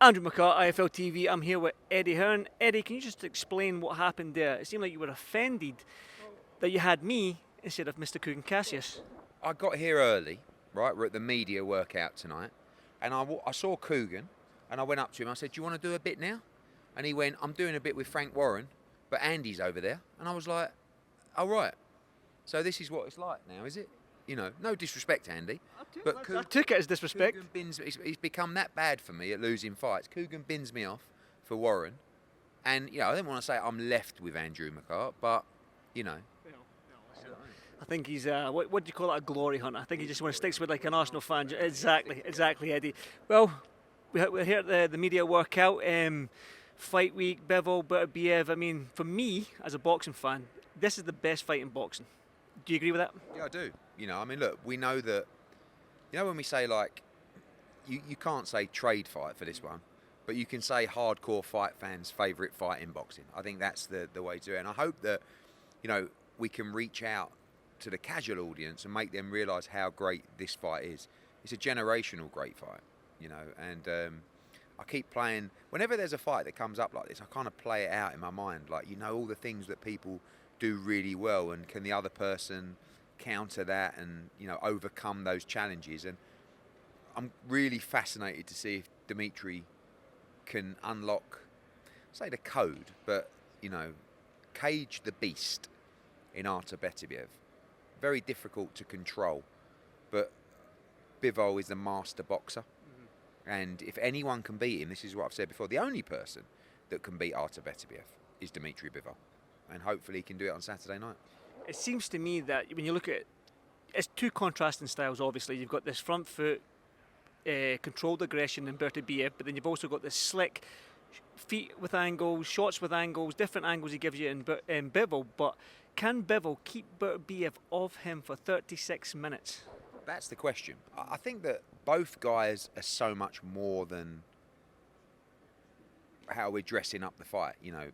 Andrew McCart, iFLTV. I'm here with Eddie Hearn. Eddie, can you just explain what happened there? It seemed like you were offended that you had me instead of Mr. Kugan Cassius. I got here early, right? We're at the media workout tonight, and I saw Kugan, and I went up to him. I said, "Do you want to do a bit now?" And he went, "I'm doing a bit with Frank Warren, but Andy's over there." And I was like, "Oh, right. So this is what it's like now, is it?" You know, no disrespect, Andy. I took it as disrespect. He's become that bad for me at losing fights. Kugan bins me off for Warren. And, you know, I don't want to say I'm left with Andrew McCart, but, you know. I think he's, what do you call it, a glory hunter. I think he just want to sticks with like an Arsenal fan. Exactly, Eddie. Well, we're here at the media workout. Fight week, Bivol, Beterbiev. I mean, for me, as a boxing fan, this is the best fight in boxing. Do you agree with that? Yeah, I do. You know, I mean, look, we know that, you know, when we say, like, you can't say trade fight for this one, but you can say hardcore fight fans' favourite fight in boxing. I think that's the way to do it. And I hope that, you know, we can reach out to the casual audience and make them realise how great this fight is. It's a generational great fight, you know, and I keep playing, whenever there's a fight that comes up like this, I kind of play it out in my mind, like, you know, all the things that people do really well, and can the other person counter that and, you know, overcome those challenges. And I'm really fascinated to see if Dimitri can unlock, say the code, but, you know, cage the beast in Artur Beterbiev. Very difficult to control, but Bivol is the master boxer. And if anyone can beat him, this is what I've said before, the only person that can beat Artur Beterbiev is Dimitri Bivol. And hopefully he can do it on Saturday night. It seems to me that when you look at it, it's two contrasting styles, obviously. You've got this front foot, controlled aggression in Beterbiev, but then you've also got this slick feet with angles, shots with angles, different angles he gives you in Bivol. But can Bivol keep Beterbiev off him for 36 minutes? That's the question. I think that both guys are so much more than how we're dressing up the fight. You know,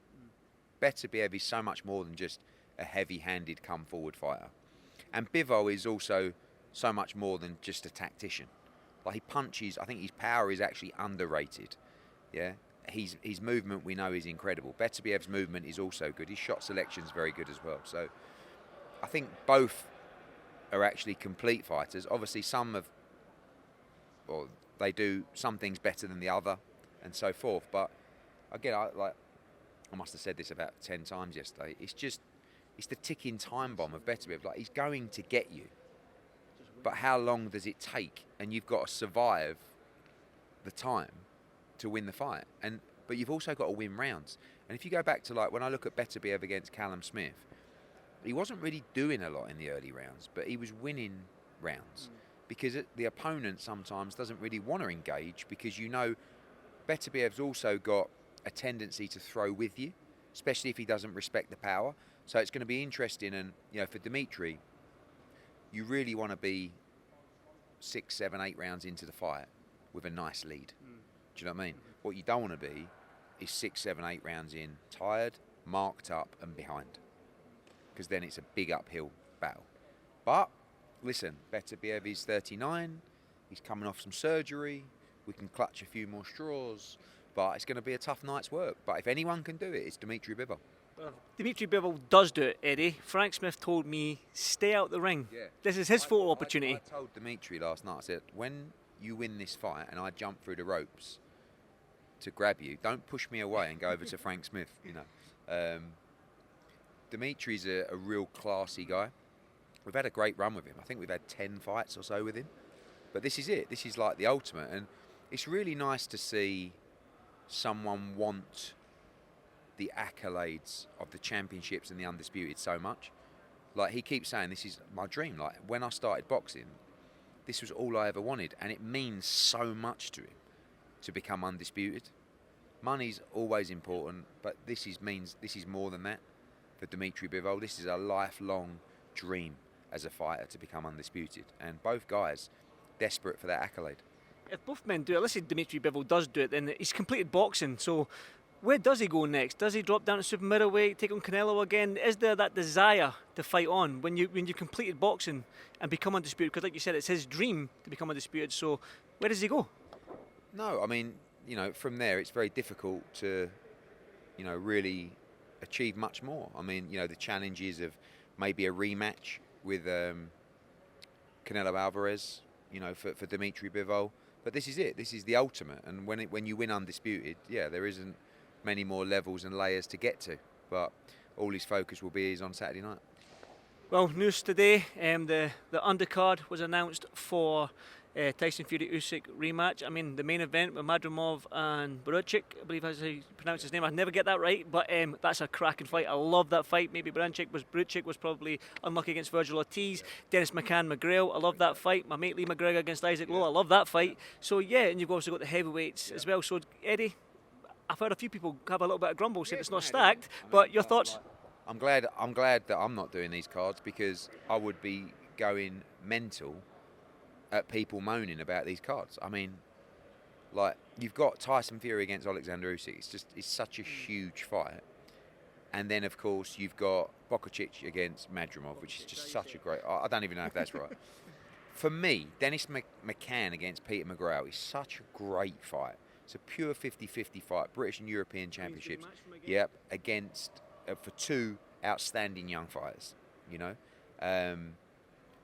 Beterbiev is so much more than just a heavy-handed come-forward fighter. And Bivol is also so much more than just a tactician. Like, he punches, I think his power is actually underrated. Yeah, his movement, we know, is incredible. Beterbiev's movement is also good. His shot selection is very good as well. So I think both are actually complete fighters. Obviously, they do some things better than the other and so forth. But again, I must have said this about 10 times yesterday. It's the ticking time bomb of Beterbiev. Like, he's going to get you, but how long does it take? And you've got to survive the time to win the fight. But you've also got to win rounds. And if you go back to, like, when I look at Beterbiev against Callum Smith, he wasn't really doing a lot in the early rounds, but he was winning rounds because the opponent sometimes doesn't really want to engage, because, you know, Beterbiev's also got a tendency to throw with you, especially if he doesn't respect the power. So it's going to be interesting. And, you know, for Dimitri, you really want to be 6, 7, 8 rounds into the fight with a nice lead. Do you know what I mean? What you don't want to be is 6, 7, 8 rounds in, tired, marked up and behind, because then it's a big uphill battle. But listen, Beterbiev is 39, he's coming off some surgery, we can clutch a few more straws, but it's going to be a tough night's work. But if anyone can do it, it's Dimitri Bivol. Dimitri Bivol does do it, Eddie. Frank Smith told me, stay out the ring. Yeah. This is his photo opportunity. I told Dimitri last night, I said, when you win this fight and I jump through the ropes to grab you, don't push me away and go over to Frank Smith, you know. Dimitri's a real classy guy. We've had a great run with him. I think we've had 10 fights or so with him. But this is it. This is like the ultimate. And it's really nice to see someone want the accolades of the championships and the Undisputed so much. Like, he keeps saying, this is my dream. Like, when I started boxing, this was all I ever wanted. And it means so much to him to become Undisputed. Money's always important, but this is more than that for Dimitri Bivol. This is a lifelong dream as a fighter to become undisputed, and both guys desperate for that accolade. If both men do it, let's say Dimitri Bivol does do it, then he's completed boxing. So where does he go next? Does he drop down to super middleweight, take on Canelo again? Is there that desire to fight on when you've completed boxing and become undisputed? Because like you said, it's his dream to become undisputed. So where does he go? No, I mean, from there it's very difficult to, really achieve much more. I mean, the challenges of maybe a rematch with Canelo Alvarez, for Dimitri Bivol. But this is it. This is the ultimate. And when you win undisputed, there isn't many more levels and layers to get to. But all his focus will be is on Saturday night. Well, news today, the undercard was announced for Tyson Fury Usyk rematch. I mean, the main event with Madrimov and Usyk, I believe that's how you pronounce his name. I never get that right, but that's a cracking fight. I love that fight. Maybe Usyk was probably unlucky against Virgil Ortiz. Dennis McCann-McGrail, I love that fight. My mate Lee McGregor against Isaac Lowe, I love that fight. So and you've also got the heavyweights as well. So Eddie, I've heard a few people have a little bit of grumble saying it's not stacked, but your thoughts? I'm glad that I'm not doing these cards, because I would be going mental at people moaning about these cards. I mean, you've got Tyson Fury against Oleksandr Usyk. It's such a huge fight. And then, of course, you've got Bokocic against Madrimov, which is just such a great... I don't even know if that's right. For me, Dennis McCann against Peter McGrail is such a great fight. It's a pure 50-50 fight, British and European Championships. Yep, against... for two outstanding young fighters,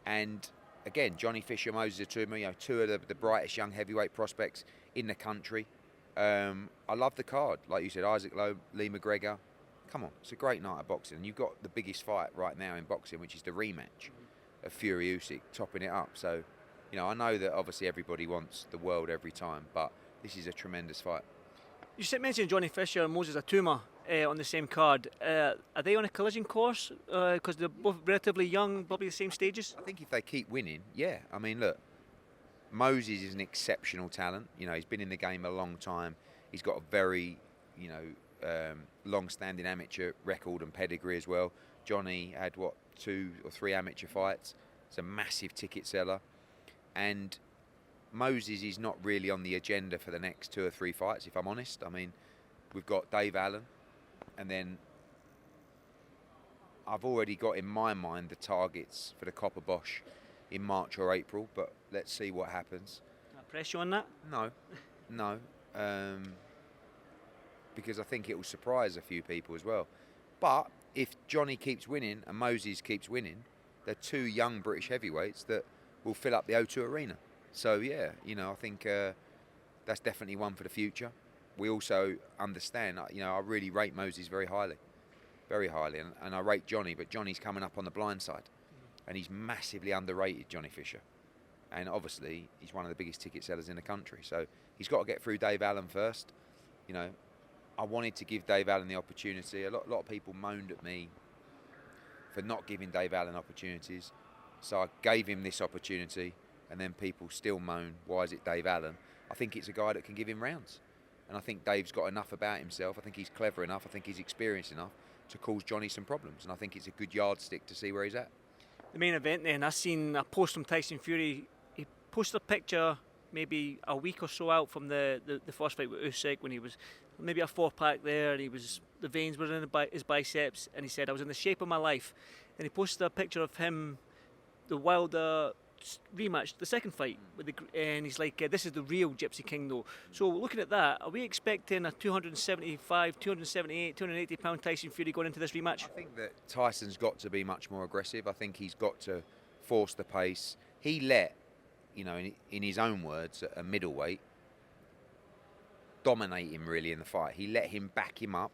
and again, Johnny Fisher, Moses Atuma, two of the brightest young heavyweight prospects in the country. I love the card, like you said, Isaac Lowe, Lee McGregor. Come on, it's a great night of boxing. And you've got the biggest fight right now in boxing, which is the rematch of Fury Usyk, topping it up. So, I know that obviously everybody wants the world every time, but this is a tremendous fight. You mentioned Johnny Fisher and Moses Atuma on the same card. Are they on a collision course? Because they're both relatively young, probably the same stages? I think if they keep winning, yeah. I mean, look, Moses is an exceptional talent. He's been in the game a long time. He's got a very, long-standing amateur record and pedigree as well. Johnny had, 2 or 3 amateur fights. He's a massive ticket seller. And Moses is not really on the agenda for the next 2 or 3 fights, if I'm honest. I mean, we've got Dave Allen, and then I've already got in my mind the targets for the Copper Bosch in March or April, but let's see what happens. Pressure on that? No. Because I think it will surprise a few people as well. But if Johnny keeps winning and Moses keeps winning, they're 2 young British heavyweights that will fill up the O2 Arena. So, I think that's definitely one for the future. We also understand, I really rate Moses very highly, and I rate Johnny, but Johnny's coming up on the blind side, and he's massively underrated, Johnny Fisher. And obviously, he's one of the biggest ticket sellers in the country, so he's got to get through Dave Allen first. I wanted to give Dave Allen the opportunity. A lot of people moaned at me for not giving Dave Allen opportunities, so I gave him this opportunity. And then people still moan, why is it Dave Allen? I think it's a guy that can give him rounds. And I think Dave's got enough about himself. I think he's clever enough. I think he's experienced enough to cause Johnny some problems. And I think it's a good yardstick to see where he's at. The main event then, I seen a post from Tyson Fury. He posted a picture maybe a week or so out from the first fight with Usyk, when he was maybe a 4-pack there, and the veins were in his biceps, and he said, I was in the shape of my life. And he posted a picture of him, the Wilder rematch, the second fight, and he's like, this is the real Gypsy King though. So looking at that, are we expecting a 275, 278, 280 pound Tyson Fury going into this rematch? I think that Tyson's got to be much more aggressive. I think he's got to force the pace. He let, in his own words, a middleweight dominate him really in the fight. He let him back him up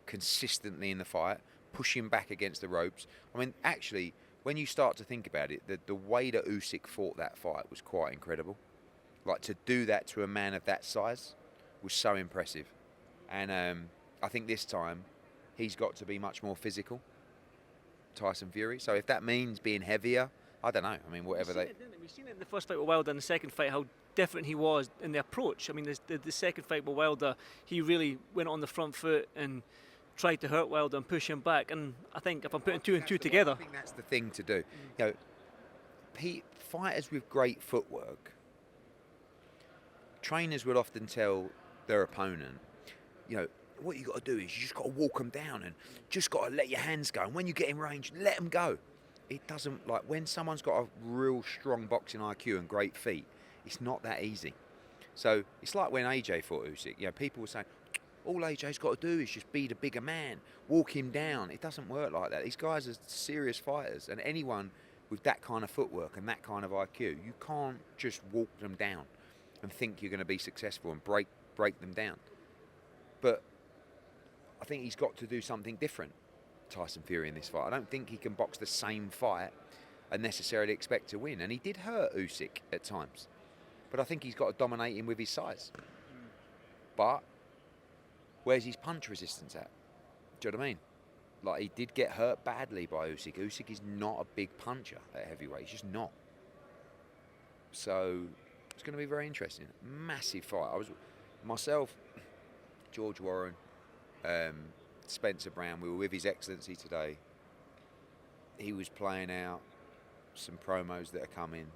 consistently in the fight, push him back against the ropes. I mean, actually, when you start to think about it, the way that Usyk fought that fight was quite incredible. Like, to do that to a man of that size was so impressive. And I think this time he's got to be much more physical, Tyson Fury. So if that means being heavier, I don't know. I mean, whatever We've seen it in the first fight with Wilder and the second fight, how different he was in the approach. I mean, the second fight with Wilder, he really went on the front foot and try to hurt Wilder and push him back. And I think if I'm putting two and two I together, think that's the thing to do. You know, fighters with great footwork, trainers will often tell their opponent, you know, what you got to do is you just got to walk them down and just got to let your hands go. And when you get in range, let them go. It doesn't, like, when someone's got a real strong boxing IQ and great feet, it's not that easy. So it's like when AJ fought Usyk. You know, people were saying, all AJ's got to do is just be the bigger man, walk him down. It doesn't work like that. These guys are serious fighters, and anyone with that kind of footwork and that kind of IQ, you can't just walk them down and think you're going to be successful and break them down. But I think he's got to do something different, Tyson Fury, in this fight. I don't think he can box the same fight and necessarily expect to win. And he did hurt Usyk at times. But I think he's got to dominate him with his size. But where's his punch resistance at? Do you know what I mean? Like, he did get hurt badly by Usyk. Usyk is not a big puncher at heavyweight. He's just not. So it's going to be very interesting. Massive fight. I was myself, George Warren, Spencer Brown. We were with His Excellency today. He was playing out some promos that are coming.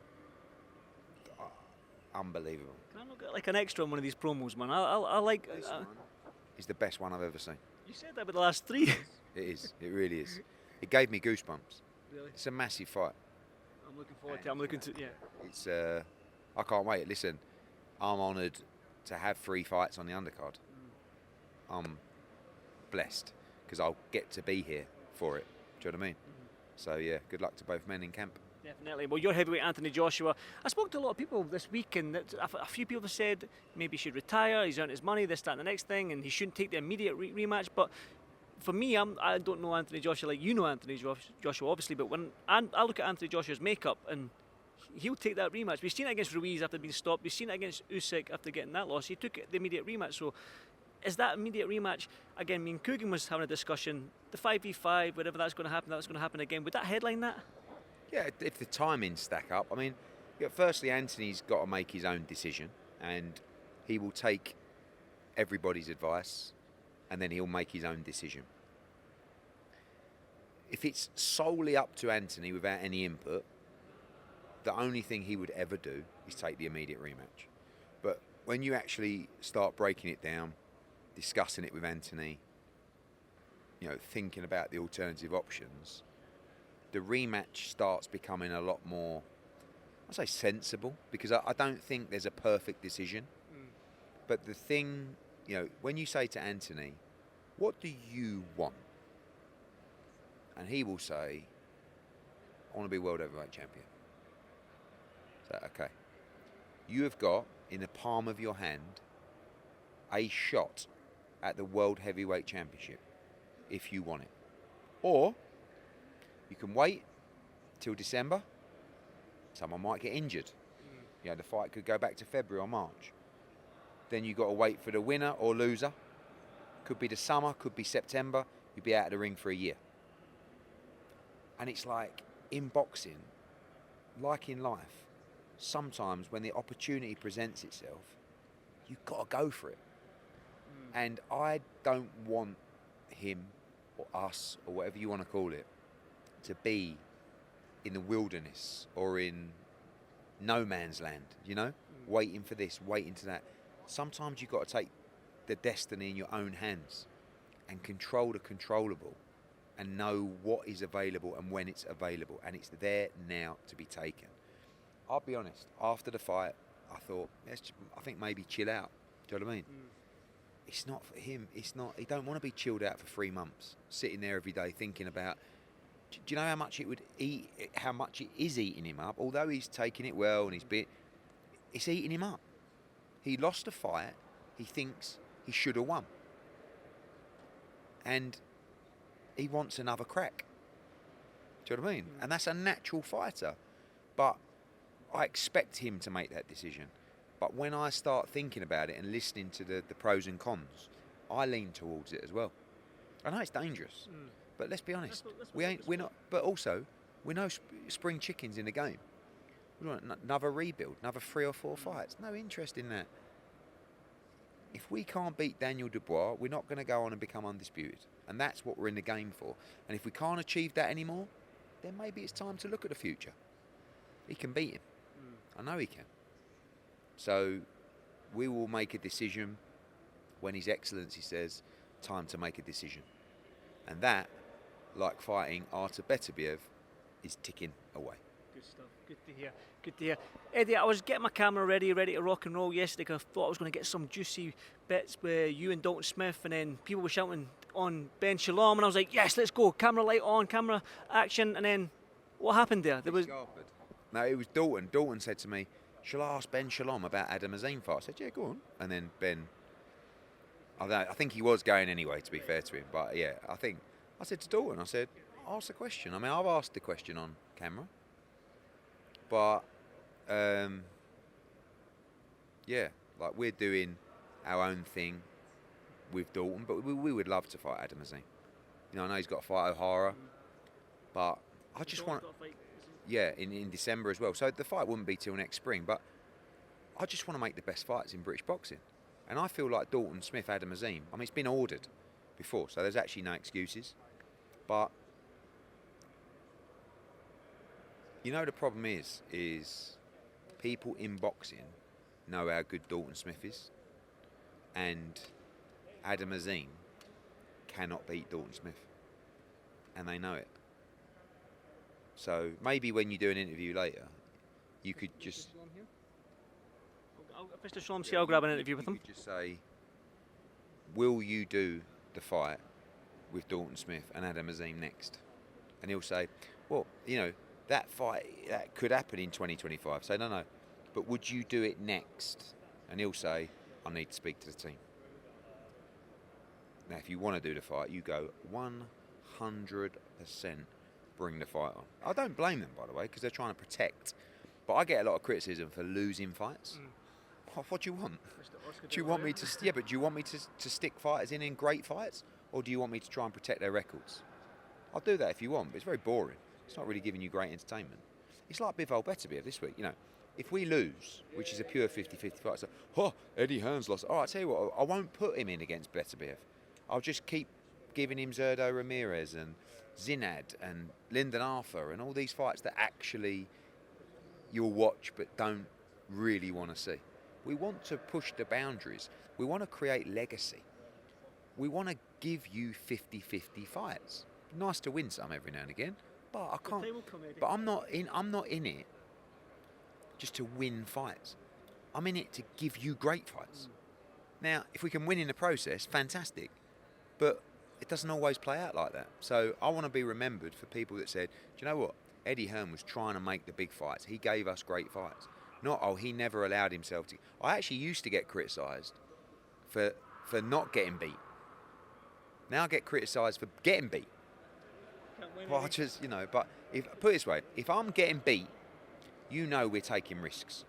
Unbelievable. can I not get like an extra on one of these promos, man? I like. This one is the best one I've ever seen. You said that about the last three. It is. It really is. It gave me goosebumps. Really? It's a massive fight. I'm looking forward to it. I'm looking to, yeah. It's. I can't wait. Listen, I'm honoured to have 3 fights on the undercard. I'm blessed because I'll get to be here for it. Do you know what I mean? So yeah, good luck to both men in camp. Definitely. Well, you're heavyweight Anthony Joshua. I spoke to a lot of people this week, and a few people have said maybe he should retire. He's earned his money, this, that, and the next thing, and he shouldn't take the immediate rematch. But for me, I don't know Anthony Joshua like you know Anthony Joshua, obviously. But when I look at Anthony Joshua's makeup, and he'll take that rematch. We've seen it against Ruiz after being stopped. We've seen it against Usyk after getting that loss. He took the immediate rematch. So is that immediate rematch, again, me and Coogan was having a discussion, the 5v5, whatever that's going to happen again. Would that headline that? Yeah, if the timings stack up. I mean, yeah, firstly, Anthony's got to make his own decision, and he will take everybody's advice, and then he'll make his own decision. If it's solely up to Anthony without any input, the only thing he would ever do is take the immediate rematch. But when you actually start breaking it down, discussing it with Anthony, you know, thinking about the alternative options, the rematch starts becoming a lot more, I say sensible, because I don't think there's a perfect decision. But the thing, you know, when you say to Anthony, what do you want? And he will say, I want to be world heavyweight champion. So, okay. You have got, in the palm of your hand, a shot at the world heavyweight championship, if you want it. Or you can wait till December. Someone might get injured. You know, the fight could go back to February or March. Then you've got to wait for the winner or loser. Could be the summer, could be September. You'd be out of the ring for a year. And it's like, in boxing, like in life, sometimes when the opportunity presents itself, you've got to go for it. And I don't want him or us or whatever you want to call it to be in the wilderness or in no man's land, you know, waiting for this, waiting to that. Sometimes you've got to take the destiny in your own hands and control the controllable and know what is available and when it's available, and it's there now to be taken. I'll be honest, after the fight, I thought, I think maybe chill out. Do you know what I mean? It's not for him. It's not. He don't want to be chilled out for 3 months, sitting there every day thinking about. Do you know how much it would eat? How much it is eating him up? Although he's taking it well and it's eating him up. He lost a fight. He thinks he should have won, and he wants another crack. Do you know what I mean? And that's a natural fighter, but I expect him to make that decision. But when I start thinking about it and listening to the pros and cons, I lean towards it as well. I know it's dangerous, but let's be honest, we're not. But also, we're no spring chickens in the game. We want another rebuild, another 3 or 4 fights. No interest in that. If we can't beat Daniel Dubois, we're not going to go on and become undisputed. And that's what we're in the game for. And if we can't achieve that anymore, then maybe it's time to look at the future. He can beat him. I know he can. So we will make a decision when His Excellency says, time to make a decision. And that, like fighting Artur Beterbiev, is ticking away. Good stuff. Good to hear. Good to hear. Eddie, I was getting my camera ready to rock and roll yesterday because I thought I was going to get some juicy bits with you and Dalton Smith, and then people were shouting on Ben Shalom, and I was like, yes, let's go. Camera light on, camera action, and then what happened there? There was... No, it was Dalton. Dalton said to me, shall I ask Ben Shalom about Adam Azim fight? I said, yeah, go on. And then Ben, I think he was going anyway, to be fair to him. But yeah, I said to Dalton, I said, ask the question. I mean, I've asked the question on camera. But, yeah, like we're doing our own thing with Dalton. But we would love to fight Adam Azim. You know, I know he's got to fight O'Hara. But I just want... Yeah, in December as well. So the fight wouldn't be till next spring. But I just want to make the best fights in British boxing. And I feel like Dalton Smith, Adam Azim, I mean, it's been ordered before, so there's actually no excuses. But, you know, the problem is people in boxing know how good Dalton Smith is. And Adam Azim cannot beat Dalton Smith. And they know it. So maybe when you do an interview later, you could just... Mr. Shalom, I'll grab an interview with him. You could just say, will you do the fight with Dalton Smith and Adam Azim next? And he'll say, well, you know, that fight, that could happen in 2025. Say, no. But would you do it next? And he'll say, I need to speak to the team. Now, if you want to do the fight, you go 100% bring the fight on. I don't blame them, by the way, because they're trying to protect. But I get a lot of criticism for losing fights. What do you want? Do you want me to? Yeah, but do you want me to stick fighters in great fights, or do you want me to try and protect their records? I'll do that if you want, but it's very boring. It's not really giving you great entertainment. It's like Bivol Beterbiev this week. You know, if we lose, which is a pure 50-50 fight, so Eddie Hearn's lost. All right, I tell you what, I won't put him in against Beterbiev. I'll just keep giving him Zurdo Ramirez and Zinad and Lyndon Arthur and all these fights that actually you'll watch but don't really want to see. We want to push the boundaries. We want to create legacy. We want to give you 50-50 fights. Nice to win some every now and again, but I can't. But I'm not in it just to win fights. I'm in it to give you great fights. Now, if we can win in the process, fantastic. But it doesn't always play out like that. So I want to be remembered for people that said, do you know what? Eddie Hearn was trying to make the big fights. He gave us great fights. Not, he never allowed himself to. I actually used to get criticised for not getting beat. Now I get criticised for getting beat. Well, I just, you know, but put it this way, if I'm getting beat, you know we're taking risks.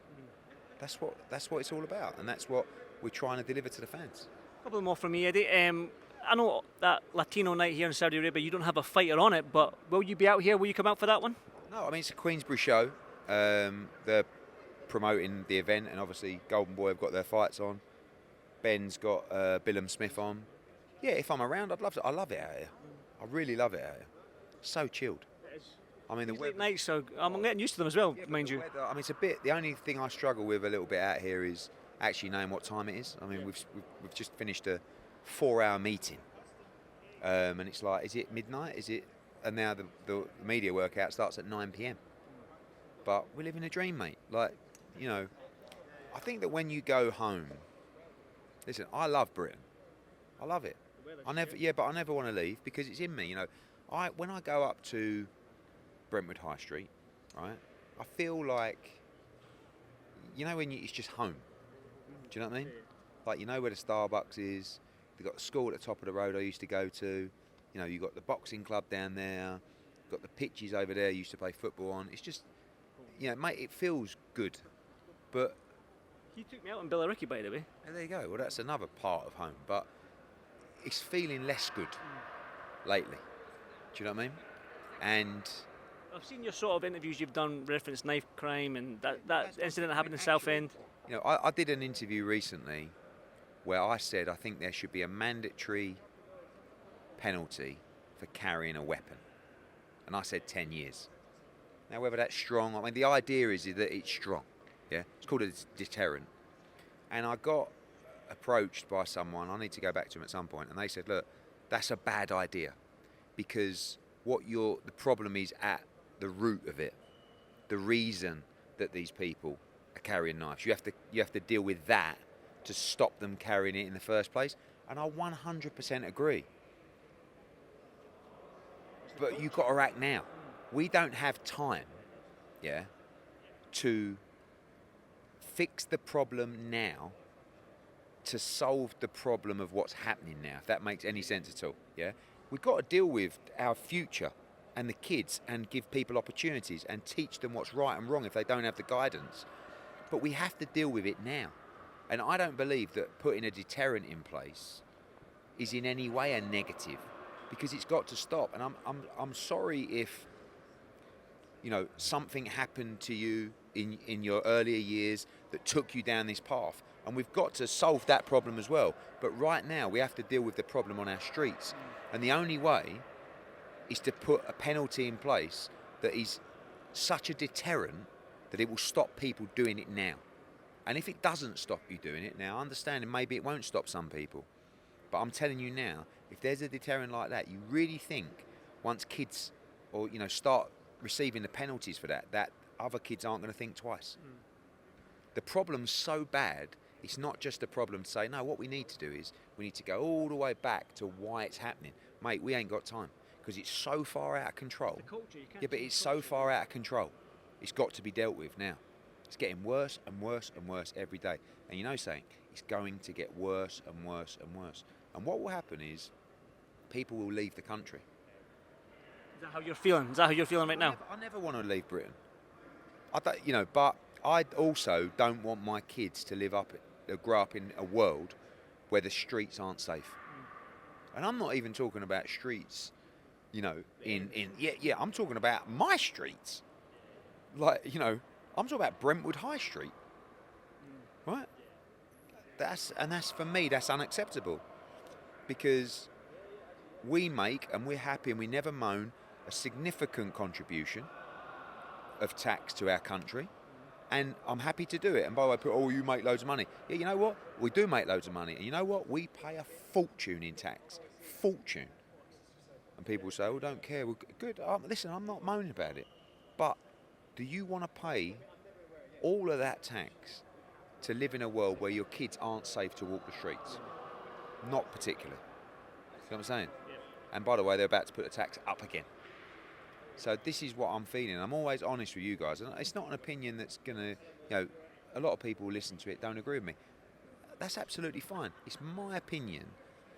That's what it's all about, and that's what we're trying to deliver to the fans. A couple more from me, Eddie. I know that Latino night here in Saudi Arabia, you don't have a fighter on it, but will you be out here? Will you come out for that one? No, I mean, it's a Queensbury show. They're promoting the event, and obviously Golden Boy have got their fights on. Ben's got Billum Smith on. Yeah, if I'm around, I'd love to. I love it out here. I really love it out here. So chilled. I mean, the weather, night, so I'm getting used to them as well, yeah, mind you. Weather, I mean, it's a bit. The only thing I struggle with a little bit out here is actually knowing what time it is. I mean, we've just finished a 4-hour meeting, and it's like, is it midnight? Is it? And now the media workout starts at 9 p.m. But we live in a dream, mate. Like, you know, I think that when you go home, listen, I love Britain. I love it. But I never want to leave because it's in me. You know, when I go up to Brentwood High Street, right, I feel like, you know, it's just home. Do you know what I mean? Like, you know where the Starbucks is. They've got the school at the top of the road I used to go to. You know, you've got the boxing club down there. You've got the pitches over there you used to play football on. It's just, you know, mate, it feels good. But you took me out on Billericay, by the way. There you go. Well, that's another part of home. But it's feeling less good lately. Do you know what I mean? And I've seen your sort of interviews you've done reference knife crime and that incident that happened in Southend. You know, I did an interview recently where I said I think there should be a mandatory penalty for carrying a weapon. And I said 10 years. Now, whether that's strong, I mean, the idea is that it's strong. Yeah, it's called a deterrent. And I got approached by someone, I need to go back to them at some point, and they said, look, that's a bad idea, because the problem is at the root of it, the reason that these people are carrying knives. You have to deal with that to stop them carrying it in the first place. And I 100% agree. But you've got to act now. We don't have time, to fix the problem now, to solve the problem of what's happening now, if that makes any sense at all, We've got to deal with our future and the kids and give people opportunities and teach them what's right and wrong if they don't have the guidance. But we have to deal with it now. And I don't believe that putting a deterrent in place is in any way a negative, because it's got to stop. And I'm sorry if, something happened to you in your earlier years that took you down this path. And we've got to solve that problem as well. But right now we have to deal with the problem on our streets. And the only way is to put a penalty in place that is such a deterrent that it will stop people doing it now. And if it doesn't stop you doing it now, understanding maybe it won't stop some people. But I'm telling you now, if there's a deterrent like that, you really think once kids or start receiving the penalties for that other kids aren't going to think twice. The problem's so bad, it's not just a problem to say, no, what we need to do is we need to go all the way back to why it's happening. Mate, we ain't got time because it's so far out of control. Yeah, but it's so far out of control. It's got to be dealt with now. It's getting worse and worse and worse every day. And saying it's going to get worse and worse and worse. And what will happen is people will leave the country. Is that how you're feeling? Is that how you're feeling right now? I never want to leave Britain. I don't, but I also don't want my kids to grow up in a world where the streets aren't safe. And I'm not even talking about streets, I'm talking about my streets. I'm talking about Brentwood High Street, right? That's for me, that's unacceptable, because we make, and we're happy and we never moan, a significant contribution of tax to our country, and I'm happy to do it. And by the way, you make loads of money. Yeah, you know what? We do make loads of money, and you know what? We pay a fortune in tax, fortune. And people say, don't care. We're good. Listen, I'm not moaning about it, but do you want to pay all of that tax to live in a world where your kids aren't safe to walk the streets? Not particularly. You know what I'm saying? And by the way, they're about to put the tax up again. So this is what I'm feeling. I'm always honest with you guys. And it's not an opinion that's going to, a lot of people who listen to it don't agree with me. That's absolutely fine. It's my opinion.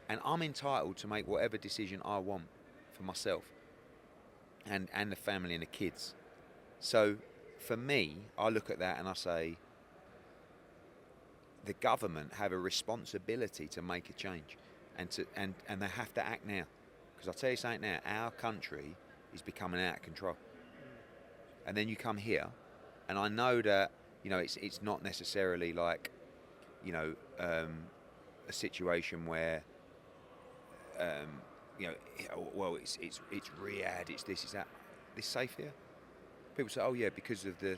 And I'm entitled to make whatever decision I want for myself and the family and the kids. So for me, I look at that and I say, the government have a responsibility to make a change, and they have to act now. Because I'll tell you something now, our country is becoming out of control. And then you come here, and I know that it's not necessarily like a situation where it's Riyadh, it's this, it's that. Is safe here? People say, because of the...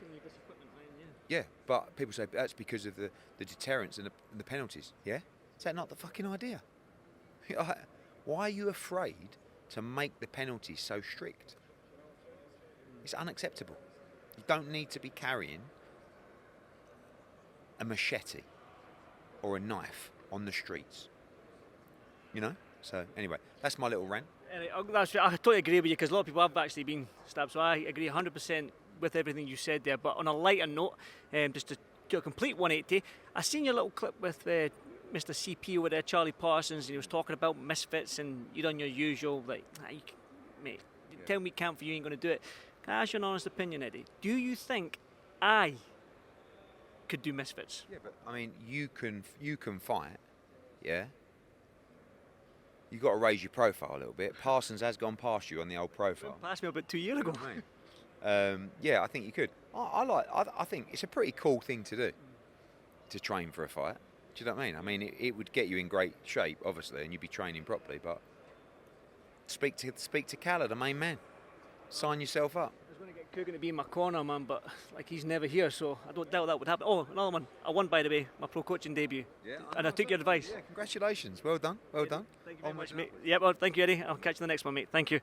Yeah, but people say that's because of the deterrents and the penalties. Yeah? Is that not the fucking idea? Why are you afraid to make the penalties so strict? It's unacceptable. You don't need to be carrying a machete or a knife on the streets. So anyway, that's my little rant. I totally agree with you, because a lot of people have actually been stabbed, so I agree 100% with everything you said there. But on a lighter note, just to do a complete 180, I seen your little clip with Mr. CP over there, Charlie Parsons, and he was talking about Misfits, and you done your usual, mate, tell me can't for you ain't going to do it. Can I ask you an honest opinion, Eddie? Do you think I could do Misfits? Yeah, but I mean, you can fight, yeah? You've got to raise your profile a little bit. Parsons has gone past you on the old profile. Past me about 2 years ago. Yeah, I think you could. I think it's a pretty cool thing to do, to train for a fight. Do you know what I mean? I mean, it would get you in great shape, obviously, and you'd be training properly. But speak to Calla, the main man. Sign yourself up. I was going to get Coogan to be in my corner, man, but like he's never here, so I don't doubt that would happen. Oh, another one. I won, by the way, my pro coaching debut. Yeah, and I took your advice. Yeah, congratulations. Well done. Well done. Thank you very much, Onwards and mate. Yeah, well, thank you, Eddie. I'll catch you in the next one, mate. Thank you.